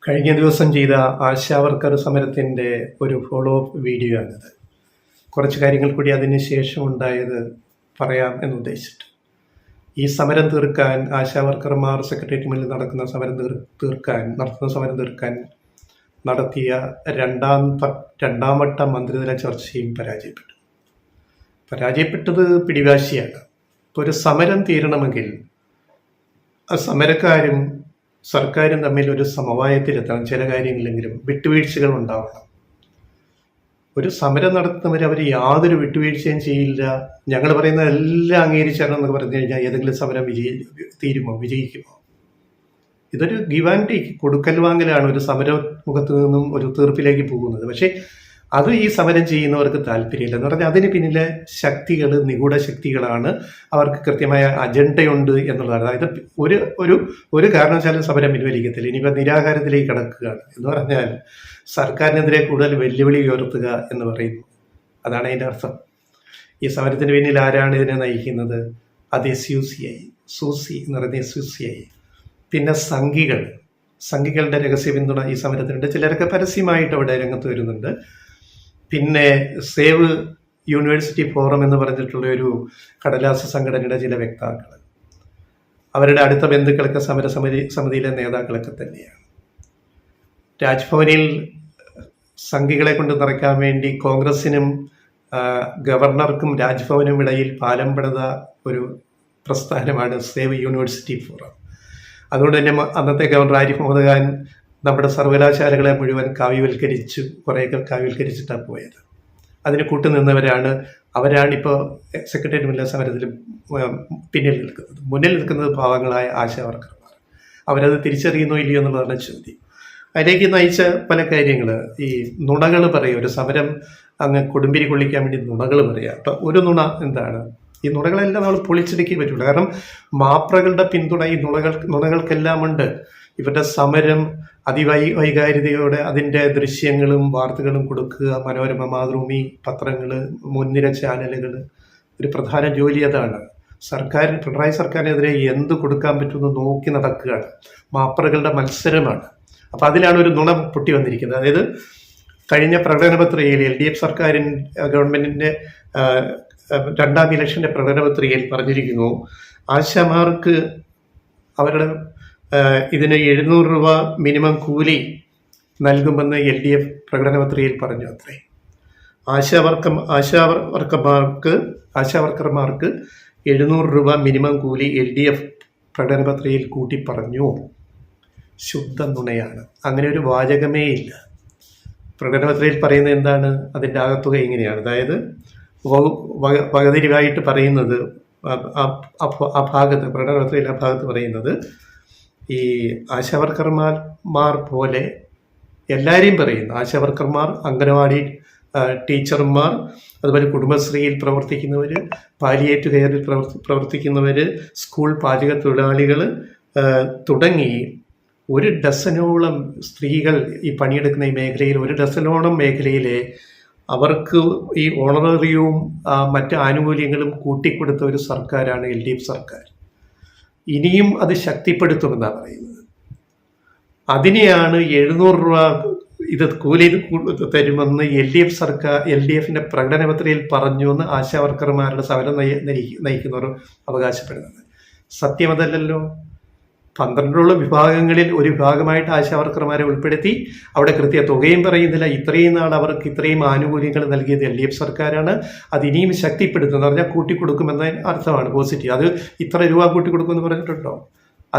കഴിഞ്ഞ ദിവസം ചെയ്ത ആശാവർക്കർ സമരത്തിൻ്റെ ഒരു ഫോളോ അപ്പ് വീഡിയോ ആണിത്. കുറച്ച് കാര്യങ്ങൾ കൂടി അതിന് ശേഷം ഉണ്ടായത് പറയാം എന്നുദ്ദേശിച്ചിട്ട്. ഈ സമരം തീർക്കാൻ ആശാവർക്കർമാർ സെക്രട്ടേറിയറ്റ് മുന്നിൽ നടത്തുന്ന സമരം തീർക്കാൻ നടത്തിയ രണ്ടാം വട്ട മന്ത്രിതല ചർച്ചയും പരാജയപ്പെട്ടത് പിടിവാശിയാണ്. ഇപ്പോൾ ഒരു സമരം തീരണമെങ്കിൽ ആ സമരക്കാരും സർക്കാരും തമ്മിൽ ഒരു സമവായത്തിലെത്തണം. ചില കാര്യങ്ങളിലെങ്കിലും വിട്ടുവീഴ്ചകൾ ഉണ്ടാവണം. ഒരു സമരം നടത്തുന്നവർ അവർ യാതൊരു വിട്ടുവീഴ്ചയും ചെയ്യില്ല. ഞങ്ങൾ പറയുന്ന എല്ലാം അംഗീകരിച്ചാണെന്നൊക്കെ പറഞ്ഞു കഴിഞ്ഞാൽ ഏതെങ്കിലും സമരം വിജയിക്കുമോ? ഇതൊരു ഗിവ് ആൻഡ് ടേക്ക്, കൊടുക്കൽ വാങ്ങലാണ്. ഒരു സമരമുഖത്ത് നിന്നും ഒരു തീർപ്പിലേക്ക് പോകുന്നത്. പക്ഷേ അത് ഈ സമരം ചെയ്യുന്നവർക്ക് താല്പര്യമില്ല എന്ന് പറഞ്ഞാൽ അതിന് പിന്നിലെ ശക്തികൾ നിഗൂഢ ശക്തികളാണ്. അവർക്ക് കൃത്യമായ അജണ്ടയുണ്ട് എന്നുള്ളതാണ്. അതായത് ഒരു കാരണവശാലും സമരം പിൻവലിക്കത്തില്ല. ഇനിയിപ്പോൾ നിരാഹാരത്തിലേക്ക് കടക്കുകയാണ് എന്ന് പറഞ്ഞാൽ സർക്കാരിനെതിരെ കൂടുതൽ വെല്ലുവിളി ഉയർത്തുക എന്ന് പറയുന്നു. അതാണ് അതിൻ്റെ അർത്ഥം. ഈ സമരത്തിന് പിന്നിൽ ആരാണ് ഇതിനെ നയിക്കുന്നത്? അത് സൂസി എന്ന് പറയുന്ന SUCI. പിന്നെ സംഘികളുടെ രഹസ്യ പിന്തുണ ഈ സമരത്തിനുണ്ട്. ചിലരൊക്കെ പരസ്യമായിട്ട് അവിടെ രംഗത്ത് വരുന്നുണ്ട്. പിന്നെ സേവ് യൂണിവേഴ്സിറ്റി ഫോറം എന്ന് പറഞ്ഞിട്ടുള്ള ഒരു കടലാസ സംഘടനയുടെ ചില വക്താക്കൾ, അവരുടെ അടുത്ത ബന്ധുക്കളൊക്കെ സമിതിയിലെ നേതാക്കളൊക്കെ തന്നെയാണ്. രാജ്ഭവനിൽ സംഘികളെ കൊണ്ട് നിറയ്ക്കാൻ വേണ്ടി കോൺഗ്രസിനും ഗവർണർക്കും രാജ്ഭവനും ഇടയിൽ പാലം പണിത ഒരു പ്രസ്ഥാനമാണ് സേവ് യൂണിവേഴ്സിറ്റി ഫോറം. അതുകൊണ്ട് തന്നെ അന്നത്തെ ഗവർണർ ആരിഫ് മുഹമ്മദ് ഖാൻ നമ്മുടെ സർവകലാശാലകളെ മുഴുവൻ കുറേയൊക്കെ കാവ്യവൽക്കരിച്ചിട്ടാണ് പോയത്. അതിന് അവരാണിപ്പോൾ സെക്രട്ടേറിയറ്റ് മുന്നിലെ സമരത്തിൽ മുന്നിൽ നിൽക്കുന്നത് പാവങ്ങളായ ആശാവർക്കർമാർ. അവരത് തിരിച്ചറിയുന്നോ ഇല്ലയോ എന്നുള്ളതാണ് ചോദ്യം. അതിലേക്ക് നയിച്ച പല കാര്യങ്ങൾ, ഈ നുണകൾ പറയുക. ഒരു സമരം അങ്ങ് കൊടുമ്പിരി കൊള്ളിക്കാൻ വേണ്ടി നുണകൾ പറയുക. അപ്പം ഒരു നുണ എന്താണ്? ഈ നുണകളെല്ലാം നമ്മൾ പൊളിച്ചെടുക്കേ പറ്റുള്ളൂ. കാരണം മാപ്രകളുടെ പിന്തുണ ഈ നുണകൾക്കെല്ലാം ഉണ്ട്. ഇവരുടെ സമരം അതിവൈകാരികതയോടെ അതിൻ്റെ ദൃശ്യങ്ങളും വാർത്തകളും കൊടുക്കുക. മനോരമ, മാതൃഭൂമി പത്രങ്ങൾ, മുൻനിര ചാനലുകൾ, ഒരു പ്രധാന ജോലി അതാണ്. പിണറായി സർക്കാരിനെതിരെ എന്ത് കൊടുക്കാൻ പറ്റുമെന്ന് നോക്കി നടക്കുകയാണ്. മാപ്രകളുടെ മത്സരമാണ്. അപ്പം അതിലാണ് ഒരു നുണ പൊട്ടി വന്നിരിക്കുന്നത്. അതായത് കഴിഞ്ഞ പ്രകടന പത്രികയിൽ LDF ഗവൺമെന്റിന്റെ രണ്ടാം ഇലക്ഷന്റെ പ്രകടന പത്രികയിൽ പറഞ്ഞിരിക്കുന്നു, ആശാമാർക്ക് അവരുടെ ഇതിന് 700 രൂപ മിനിമം കൂലി നൽകുമെന്ന് LDF പ്രകടന പത്രികയിൽ പറഞ്ഞു. അത്രേ. ആശാവർക്കർമാർക്ക് 700 രൂപ മിനിമം കൂലി LDF പ്രകടന പത്രികയിൽ കൂട്ടി പറഞ്ഞു. ശുദ്ധ നുണയാണ്. അങ്ങനെ ഒരു വാചകമേ ഇല്ല. പ്രകടന പത്രികയിൽ പറയുന്നത് എന്താണ്? അതിൻ്റെ ആകത്തുക ഇങ്ങനെയാണ്. അതായത് വകതിരിവായിട്ട് പറയുന്നത് ആ ഭാഗത്ത്, പ്രകടന പത്രികയിൽ ആ ഭാഗത്ത് പറയുന്നത്, ഈ ആശാവർക്കർമാർ പോലെ എല്ലാവരെയും പറയുന്നു. ആശാവർക്കർമാർ, അംഗനവാടി ടീച്ചർമാർ, അതുപോലെ കുടുംബശ്രീയിൽ പ്രവർത്തിക്കുന്നവർ, പാലിയേറ്റീവ് കെയറിൽ പ്രവർത്തിക്കുന്നവർ, സ്കൂൾ പാചക തൊഴിലാളികൾ തുടങ്ങി ഒരു ഡസനോളം സ്ത്രീകൾ ഈ പണിയെടുക്കുന്ന ഈ മേഖലയിൽ, ഒരു ഡസനോളം മേഖലയിലെ അവർക്ക് ഈ ഓണററിയവും മറ്റ് ആനുകൂല്യങ്ങളും കൂട്ടിക്കൊടുത്ത ഒരു സർക്കാരാണ് LDF സർക്കാർ. ഇനിയും അത് ശക്തിപ്പെടുത്തുമെന്നാണ് പറയുന്നത്. അതിനെയാണ് 700 രൂപ ഇത് കൂലി തരുമെന്ന് LDFിന്റെ പ്രകടന പത്രികയിൽ പറഞ്ഞു എന്ന് ആശാവർക്കർമാരുടെ സമരം നയിക്കുന്നവർ അവകാശപ്പെടുന്നത്. സത്യമതല്ലല്ലോ. 12 വിഭാഗങ്ങളിൽ ഒരു വിഭാഗമായിട്ട് ആശാവർക്കർമാരെ ഉൾപ്പെടുത്തി അവിടെ കൃത്യ തുകയും പറയുന്നില്ല. ഇത്രയും നാൾ അവർക്ക് ഇത്രയും ആനുകൂല്യങ്ങൾ നൽകിയത് LDF സർക്കാരാണ്. അത് ഇനിയും ശക്തിപ്പെടുത്തുമെന്ന് പറഞ്ഞാൽ കൂട്ടിക്കൊടുക്കുമെന്ന അർത്ഥമാണ്, പോസിറ്റീവ്. അത് ഇത്ര രൂപ കൂട്ടിക്കൊടുക്കുമെന്ന് പറഞ്ഞിട്ടുണ്ടോ?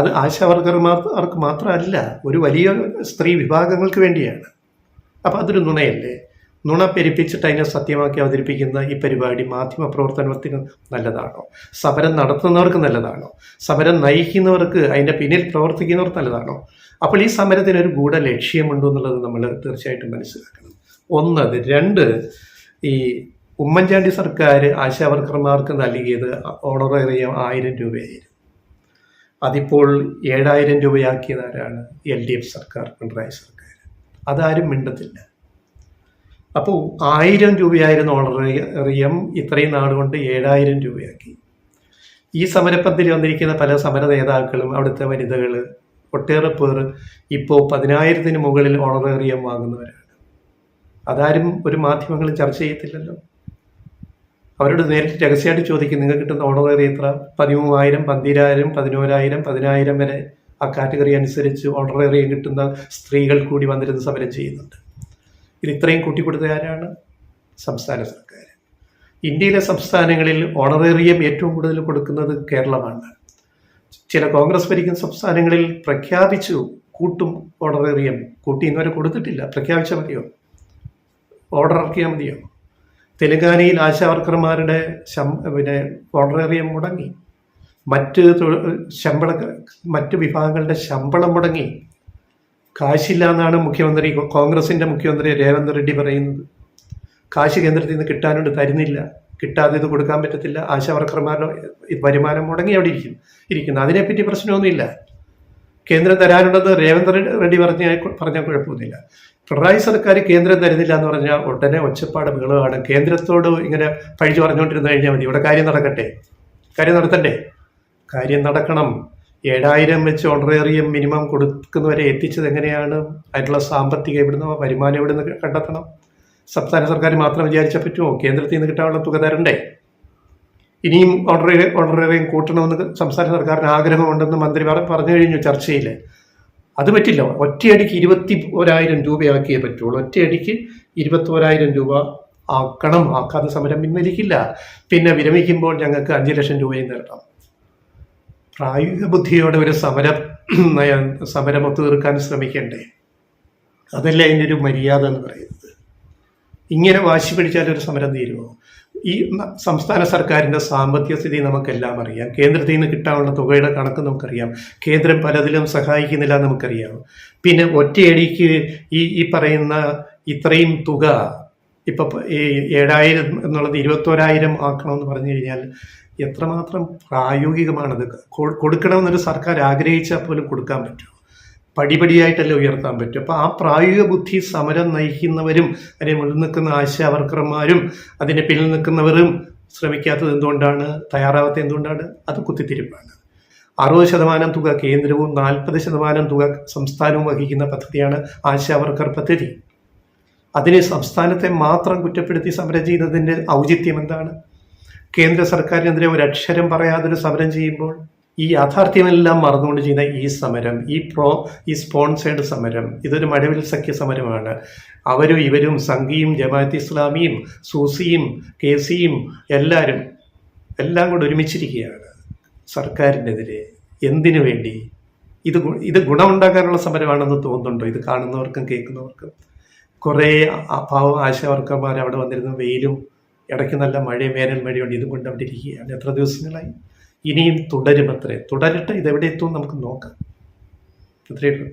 അത് ആശാവർക്കർമാർക്ക് മാത്രമല്ല, ഒരു വലിയ സ്ത്രീ വിഭാഗങ്ങൾക്ക് വേണ്ടിയാണ്. അപ്പം അതൊരു നുണയല്ലേ? നുണ പെരുപ്പിച്ചിട്ട് അതിനെ സത്യമാക്കി അവതരിപ്പിക്കുന്ന ഈ പരിപാടി മാധ്യമ പ്രവർത്തനത്തിന് നല്ലതാണോ? സമരം നടത്തുന്നവർക്ക് നല്ലതാണോ? സമരം നയിക്കുന്നവർക്ക്, അതിൻ്റെ പിന്നിൽ പ്രവർത്തിക്കുന്നവർക്ക് നല്ലതാണോ? അപ്പോൾ ഈ സമരത്തിനൊരു ഗൂഢ ലക്ഷ്യമുണ്ടോ എന്നുള്ളത് നമ്മൾ തീർച്ചയായിട്ടും മനസ്സിലാക്കണം. ഒന്നത്. 2, ഈ ഉമ്മൻചാണ്ടി സർക്കാർ ആശാവർക്കർമാർക്ക് നൽകിയത് ഓണറേറിയം 1000 രൂപയായിരുന്നു. അതിപ്പോൾ 7000 രൂപയാക്കിയതാരാണ്? LDF സർക്കാർ, പിണറായി സർക്കാർ. അതാരും മിണ്ടത്തില്ല. അപ്പോൾ 1000 രൂപയായിരുന്നു ഓണറേറിയം, ഇത്രയും നാളുകൊണ്ട് 7000 രൂപയാക്കി. ഈ സമരപ്പത്തിൽ വന്നിരിക്കുന്ന പല സമര നേതാക്കളും അവിടുത്തെ വനിതകൾ ഒട്ടേറെ പേർ ഇപ്പോൾ 10,000-ന് മുകളിൽ ഓണറേറിയം വാങ്ങുന്നവരാണ്. അതാരും ഒരു മാധ്യമങ്ങളും ചർച്ച ചെയ്യത്തില്ലല്ലോ. അവരോട് നേരിട്ട് രഹസ്യമായിട്ട് ചോദിക്കും, നിങ്ങൾക്ക് കിട്ടുന്ന ഓണറേറിയം എത്ര? 13,000, 12,000, 11,000, 10,000 വരെ ആ കാറ്റഗറി അനുസരിച്ച് ഓണറേറിയം കിട്ടുന്ന സ്ത്രീകൾ കൂടി വന്നിരുന്ന് സമരം ചെയ്യുന്നുണ്ട്. ഇത് ഇത്രയും കൂട്ടിക്കൊടുത്ത ആരാണ്? സംസ്ഥാന സർക്കാർ. ഇന്ത്യയിലെ സംസ്ഥാനങ്ങളിൽ ഓണറേറിയം ഏറ്റവും കൂടുതൽ കൊടുക്കുന്നത് കേരളമാണ്. ചില കോൺഗ്രസ് ഭരിക്കുന്ന സംസ്ഥാനങ്ങളിൽ പ്രഖ്യാപിച്ചു കൂട്ടും ഓണറേറിയം. കൂട്ടി ഇന്നുവരെ കൊടുത്തിട്ടില്ല. പ്രഖ്യാപിച്ചാൽ മതിയോ? ഓർഡർ ഇറക്കിയാൽ മതിയോ? തെലങ്കാനയിൽ ആശാവർക്കർമാരുടെ ഓണറേറിയം മുടങ്ങി. മറ്റ് വിഭാഗങ്ങളുടെ ശമ്പളം മുടങ്ങി. കാശില്ല എന്നാണ് കോൺഗ്രസിന്റെ മുഖ്യമന്ത്രി രേവന്ത് റെഡ്ഡി പറയുന്നത്. കാശ് കേന്ദ്രത്തിൽ നിന്ന് കിട്ടാനുണ്ട്, തരുന്നില്ല. കിട്ടാതെ ഇത് കൊടുക്കാൻ പറ്റത്തില്ല. ആശാവർക്കർമാരുടെ വരുമാനം മുടങ്ങി അവിടെ ഇരിക്കുന്നു. അതിനെപ്പറ്റി പ്രശ്നമൊന്നുമില്ല. കേന്ദ്രം തരാനുള്ളത് രേവന്ത് റെഡ്ഡി പറഞ്ഞാൽ കുഴപ്പമൊന്നുമില്ല. പിണറായി സർക്കാർ കേന്ദ്രം തരുന്നില്ല എന്ന് പറഞ്ഞാൽ ഉടനെ ഒച്ചപ്പാട് ബഹളമാണ്. കേന്ദ്രത്തോട് ഇങ്ങനെ പഴിച്ചു പറഞ്ഞുകൊണ്ടിരുന്നു കഴിഞ്ഞാൽ മതി. ഇവിടെ കാര്യം നടക്കട്ടെ. കാര്യം നടത്തണ്ടേ? കാര്യം നടക്കണം. 7,000 വെച്ച് ഓണറേറിയം മിനിമം കൊടുക്കുന്നവരെ എത്തിച്ചത് എങ്ങനെയാണ്? അതിനുള്ള സാമ്പത്തിക വരുമാനം എവിടുന്ന് കണ്ടെത്തണം? സംസ്ഥാന സർക്കാർ മാത്രം വിചാരിച്ചാൽ പറ്റുമോ? കേന്ദ്രത്തിൽ നിന്ന് കിട്ടാനുള്ള തുക തരണ്ടേ? ഇനിയും ഓണറേറിയം കൂട്ടണമെന്ന് സംസ്ഥാന സർക്കാരിന് ആഗ്രഹമുണ്ടെന്ന് മന്ത്രി പറഞ്ഞു കഴിഞ്ഞു ചർച്ചയിൽ. അത് പറ്റില്ല. ഒറ്റയടിക്ക് 21,000 രൂപയാക്കിയേ പറ്റുള്ളൂ. ഒറ്റയടിക്ക് 21,000 രൂപ ആക്കണം. ആക്കാതെ സമരം പിൻവലിക്കില്ല. പിന്നെ വിരമിക്കുമ്പോൾ ഞങ്ങൾക്ക് 5 ലക്ഷം രൂപയും നേടണം. പ്രായോഗിക ബുദ്ധിയോടെ ഒരു സമരം ഒത്തുതീർക്കാൻ ശ്രമിക്കണ്ടേ? അതല്ലേ അതിൻ്റെ ഒരു മര്യാദ എന്ന് പറയുന്നത്. ഇങ്ങനെ വാശി പിടിച്ചാൽ ഒരു സമരം തീരുമോ? ഈ സംസ്ഥാന സർക്കാരിൻ്റെ സാമ്പത്തിക സ്ഥിതി നമുക്കെല്ലാം അറിയാം. കേന്ദ്രത്തിൽ നിന്ന് കിട്ടാനുള്ള തുകയുടെ കണക്ക് നമുക്കറിയാം. കേന്ദ്രം പലതിലും സഹായിക്കുന്നില്ല നമുക്കറിയാം. പിന്നെ ഒറ്റയടിക്ക് ഈ പറയുന്ന ഇത്രയും തുക ഇപ്പം ഈ 7,000 എന്നുള്ളത് 21,000 ആക്കണമെന്ന് പറഞ്ഞു കഴിഞ്ഞാൽ എത്രമാത്രം പ്രായോഗികമാണത്? കൊടുക്കണമെന്നൊരു സർക്കാർ ആഗ്രഹിച്ചാൽ പോലും കൊടുക്കാൻ പറ്റുമോ? പടിപടിയായിട്ടല്ലേ ഉയർത്താൻ പറ്റും. അപ്പോൾ ആ പ്രായോഗിക ബുദ്ധി സമരം നയിക്കുന്നവരും അതിനെ മുന്നിൽ നിൽക്കുന്ന ആശാവർക്കർമാരും അതിനെ പിന്നിൽ നിൽക്കുന്നവരും ശ്രമിക്കാത്തത് എന്തുകൊണ്ടാണ്? തയ്യാറാവാത്തത് എന്തുകൊണ്ടാണ്? അത് കുത്തിത്തിരിപ്പാണ്. 60% തുക കേന്ദ്രവും 40% തുക സംസ്ഥാനവും വഹിക്കുന്ന പദ്ധതിയാണ് ആശാവർക്കർ പദ്ധതി. അതിനെ സംസ്ഥാനത്തെ മാത്രം കുറ്റപ്പെടുത്തി സമരം ചെയ്യുന്നതിൻ്റെ ഔചിത്യം എന്താണ്? കേന്ദ്ര സർക്കാരിനെതിരെ ഒരക്ഷരം പറയാതൊരു സമരം ചെയ്യുമ്പോൾ ഈ യാഥാർത്ഥ്യമെല്ലാം മറന്നുകൊണ്ട് ചെയ്യുന്ന ഈ സമരം, ഈ സ്പോൺസേഡ് സമരം, ഇതൊരു മഴവിൽ സഖ്യ സമരമാണ്. അവരും ഇവരും സംഘിയും ജമാഅത്ത് ഇസ്ലാമിയും സൂസിയും കേസിയും എല്ലാം കൂടെ ഒരുമിച്ചിരിക്കുകയാണ് സർക്കാരിനെതിരെ. എന്തിനു വേണ്ടി? ഇത് ഗുണമുണ്ടാക്കാനുള്ള സമരമാണെന്ന് തോന്നുന്നുണ്ടോ ഇത് കാണുന്നവർക്കും കേൾക്കുന്നവർക്കും? കുറേ പാവം ആശാവർക്കർമാർ അവിടെ വന്നിരുന്ന വെയിലും ഇടയ്ക്ക് നല്ല വേനൽ മഴയുണ്ട്, ഇതും കൊണ്ട് അവിടെ ഇരിക്കുകയാണ്. എത്ര ദിവസങ്ങളായി? ഇനിയും തുടരട്ടെ. ഇതെവിടെ എത്തും നമുക്ക് നോക്കാം. അത്രയേ ഉള്ളൂ.